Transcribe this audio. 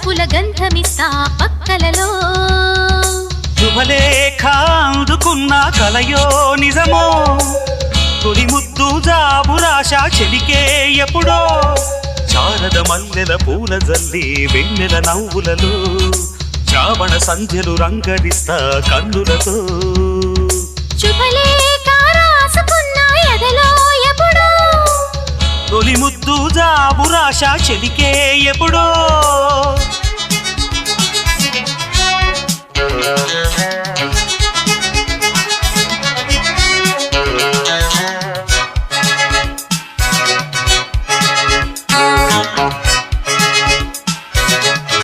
వలపుల గంధమిస్తా పక్కలలో శుభలేఖ అందుకున్న కలయో నిజమో తొలి ముద్దు జాబురాశ చెలికే ఎప్పుడో శారద మల్లెల పూల జల్లి వెన్నెల నవ్వులలో శ్రావణ సంధ్యలు రంగరిస్తా కన్నులతో శుభలేఖ రాసుకున్న ఎదలో ఎప్పుడో తొలి ముద్దు జాబురాశ చెలికే ఎప్పుడో